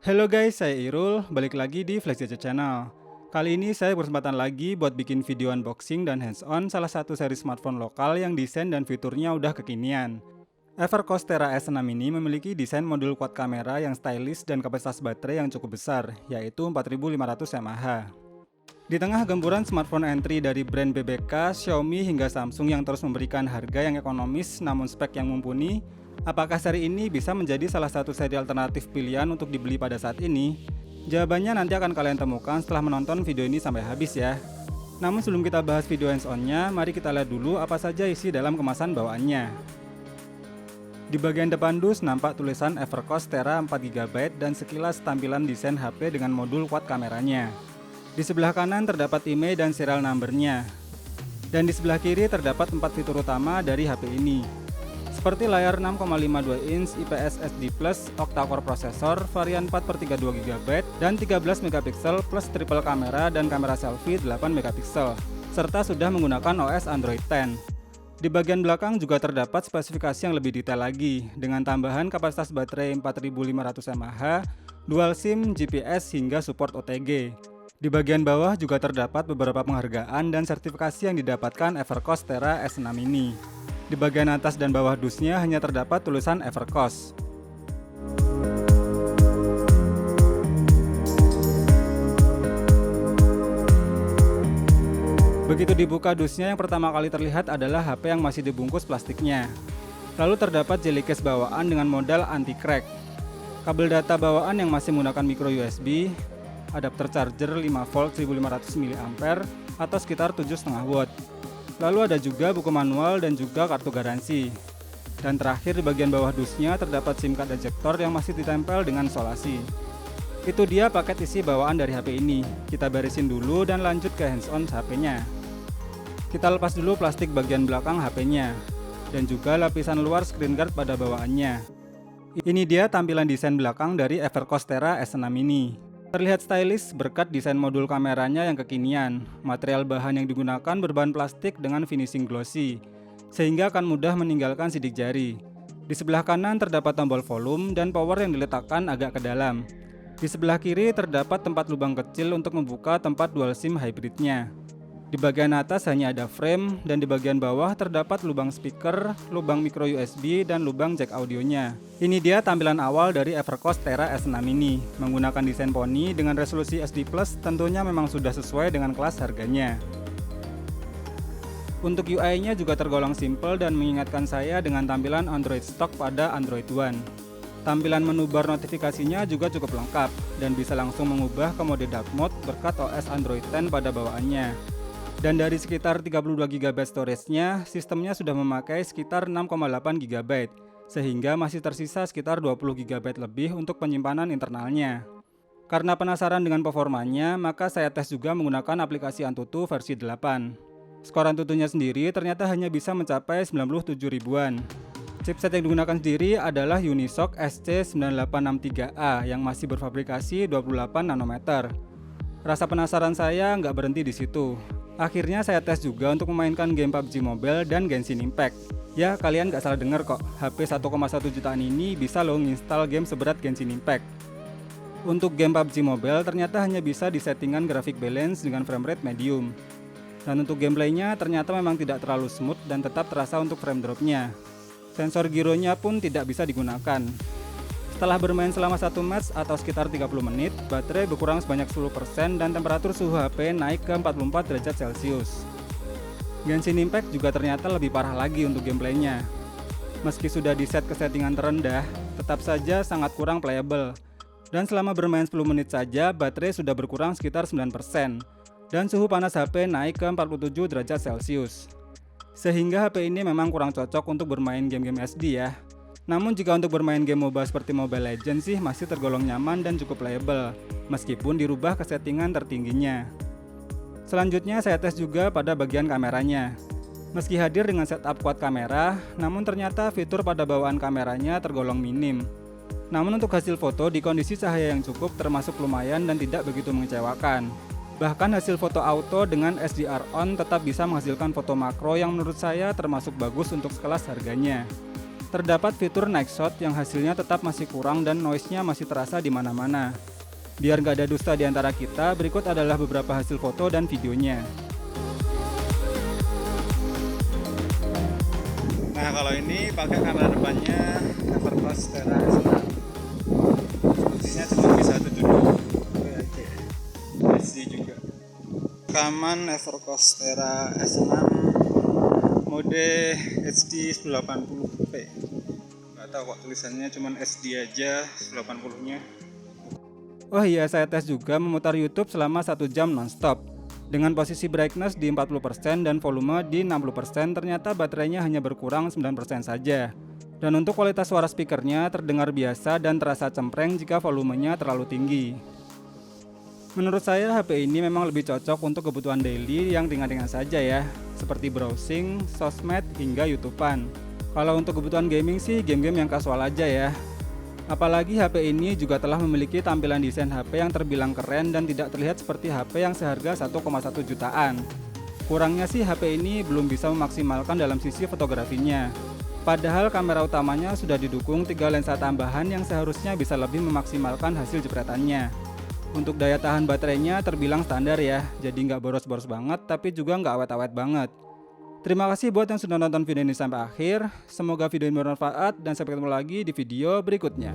Halo guys, saya Irul, balik lagi di Flash Gadget Channel. Kali ini saya berkesempatan lagi buat bikin video unboxing dan hands-on salah satu seri smartphone lokal yang desain dan fiturnya udah kekinian. Evercost Tera S6 ini memiliki desain modul quad kamera yang stylish dan kapasitas baterai yang cukup besar, yaitu 4500 mAh. Di tengah gempuran smartphone entry dari brand BBK, Xiaomi hingga Samsung yang terus memberikan harga yang ekonomis namun spek yang mumpuni, apakah seri ini bisa menjadi salah satu seri alternatif pilihan untuk dibeli pada saat ini? Jawabannya nanti akan kalian temukan setelah menonton video ini sampai habis ya. Namun sebelum kita bahas video hands-on-nya, mari kita lihat dulu apa saja isi dalam kemasan bawaannya. Di bagian depan dus nampak tulisan Evercost Tera 4GB dan sekilas tampilan desain HP dengan modul quad kameranya. Di sebelah kanan terdapat IMEI dan serial number-nya. Dan di sebelah kiri terdapat 4 fitur utama dari HP ini. Seperti layar 6,52 inch IPS SD+, octa-core prosesor, varian 4/32GB dan 13 MP plus triple kamera dan kamera selfie 8 MP, serta sudah menggunakan OS Android 10. Di bagian belakang juga terdapat spesifikasi yang lebih detail lagi, dengan tambahan kapasitas baterai 4500 mAh, dual SIM, GPS hingga support OTG. Di bagian bawah juga terdapat beberapa penghargaan dan sertifikasi yang didapatkan Evercost Tera S6 ini. Di bagian atas dan bawah dusnya hanya terdapat tulisan Evercost. Begitu dibuka dusnya, yang pertama kali terlihat adalah HP yang masih dibungkus plastiknya. Lalu terdapat jelly case bawaan dengan modal anti-crack. Kabel data bawaan yang masih menggunakan micro USB, adapter charger 5V 1500 mAh atau sekitar 7,5 watt. Lalu ada juga buku manual dan juga kartu garansi. Dan terakhir di bagian bawah dusnya terdapat SIM card ejector yang masih ditempel dengan solasi. Itu dia paket isi bawaan dari HP ini. Kita beresin dulu dan lanjut ke hands-on HP-nya. Kita lepas dulu plastik bagian belakang HP-nya dan juga lapisan luar screen guard pada bawaannya. Ini dia tampilan desain belakang dari Evercost Tera S6 ini. Terlihat stylish berkat desain modul kameranya yang kekinian. Material bahan yang digunakan berbahan plastik dengan finishing glossy, sehingga akan mudah meninggalkan sidik jari. Di sebelah kanan terdapat tombol volume dan power yang diletakkan agak ke dalam. Di sebelah kiri terdapat tempat lubang kecil untuk membuka tempat dual SIM hybridnya. Di bagian atas hanya ada frame dan di bagian bawah terdapat lubang speaker, lubang micro USB dan lubang jack audionya. Ini dia tampilan awal dari Evercost Tera S6 ini. Menggunakan desain poni dengan resolusi SD+, tentunya memang sudah sesuai dengan kelas harganya. Untuk UI-nya juga tergolong simple dan mengingatkan saya dengan tampilan Android stock pada Android One. Tampilan menu bar notifikasinya juga cukup lengkap dan bisa langsung mengubah ke mode dark mode berkat OS Android 10 pada bawaannya. Dan dari sekitar 32GB storage-nya, sistemnya sudah memakai sekitar 6,8GB, sehingga masih tersisa sekitar 20GB lebih untuk penyimpanan internalnya. Karena penasaran dengan performanya, maka saya tes juga menggunakan aplikasi Antutu versi 8. Skor Antutunya sendiri ternyata hanya bisa mencapai 97 ribuan. Chipset yang digunakan sendiri adalah Unisoc SC9863A yang masih berfabrikasi 28 nanometer. Rasa penasaran saya nggak berhenti di situ. Akhirnya saya tes juga untuk memainkan game PUBG Mobile dan Genshin Impact. Ya, kalian gak salah denger kok, HP 1,1 jutaan ini bisa loh nginstal game seberat Genshin Impact. Untuk game PUBG Mobile ternyata hanya bisa disettingan grafik balance dengan framerate medium. Dan untuk gameplaynya ternyata memang tidak terlalu smooth dan tetap terasa untuk frame dropnya. Sensor gyronya pun tidak bisa digunakan. Setelah bermain selama 1 match atau sekitar 30 menit, baterai berkurang sebanyak 10% dan temperatur suhu HP naik ke 44 derajat Celcius. Genshin Impact juga ternyata lebih parah lagi untuk gameplaynya. Meski sudah di set ke settingan terendah, tetap saja sangat kurang playable. Dan selama bermain 10 menit saja, baterai sudah berkurang sekitar 9%. Dan suhu panas HP naik ke 47 derajat Celcius. Sehingga HP ini memang kurang cocok untuk bermain game-game SD ya. Namun jika untuk bermain game MOBA seperti Mobile Legends sih masih tergolong nyaman dan cukup playable, meskipun dirubah ke settingan tertingginya. Selanjutnya saya tes juga pada bagian kameranya. Meski hadir dengan setup quad kamera, namun ternyata fitur pada bawaan kameranya tergolong minim. Namun untuk hasil foto di kondisi cahaya yang cukup termasuk lumayan dan tidak begitu mengecewakan. Bahkan hasil foto auto dengan SDR on tetap bisa menghasilkan foto makro yang menurut saya termasuk bagus untuk sekelas harganya. Terdapat fitur night shot yang hasilnya tetap masih kurang dan noise-nya masih terasa di mana-mana. Biar nggak ada dusta di antara kita, berikut adalah beberapa hasil foto dan videonya. Nah, kalau ini pakai kamera depannya Evercross Tera S6. Resolusinya cuma bisa 72 HD juga. Rekaman Evercross Tera S6 mode HD 1080p. Nggak tahu kok tulisannya cuma SD aja 1080-nya. Oh iya, saya tes juga memutar YouTube selama 1 jam nonstop. Dengan posisi brightness di 40% dan volume di 60%, ternyata baterainya hanya berkurang 9% saja. Dan untuk kualitas suara speakernya terdengar biasa dan terasa cempreng jika volumenya terlalu tinggi. Menurut saya HP ini memang lebih cocok untuk kebutuhan daily yang ringan-ringan saja ya, seperti browsing, sosmed, hingga YouTubean. Kalau untuk kebutuhan gaming sih game-game yang casual aja ya. Apalagi HP ini juga telah memiliki tampilan desain HP yang terbilang keren dan tidak terlihat seperti HP yang seharga 1,1 jutaan. Kurangnya sih HP ini belum bisa memaksimalkan dalam sisi fotografinya. Padahal kamera utamanya sudah didukung 3 lensa tambahan yang seharusnya bisa lebih memaksimalkan hasil jepretannya. Untuk daya tahan baterainya terbilang standar ya, jadi nggak boros-boros banget tapi juga nggak awet-awet banget. Terima kasih buat yang sudah nonton video ini sampai akhir. Semoga video ini bermanfaat dan sampai ketemu lagi di video berikutnya.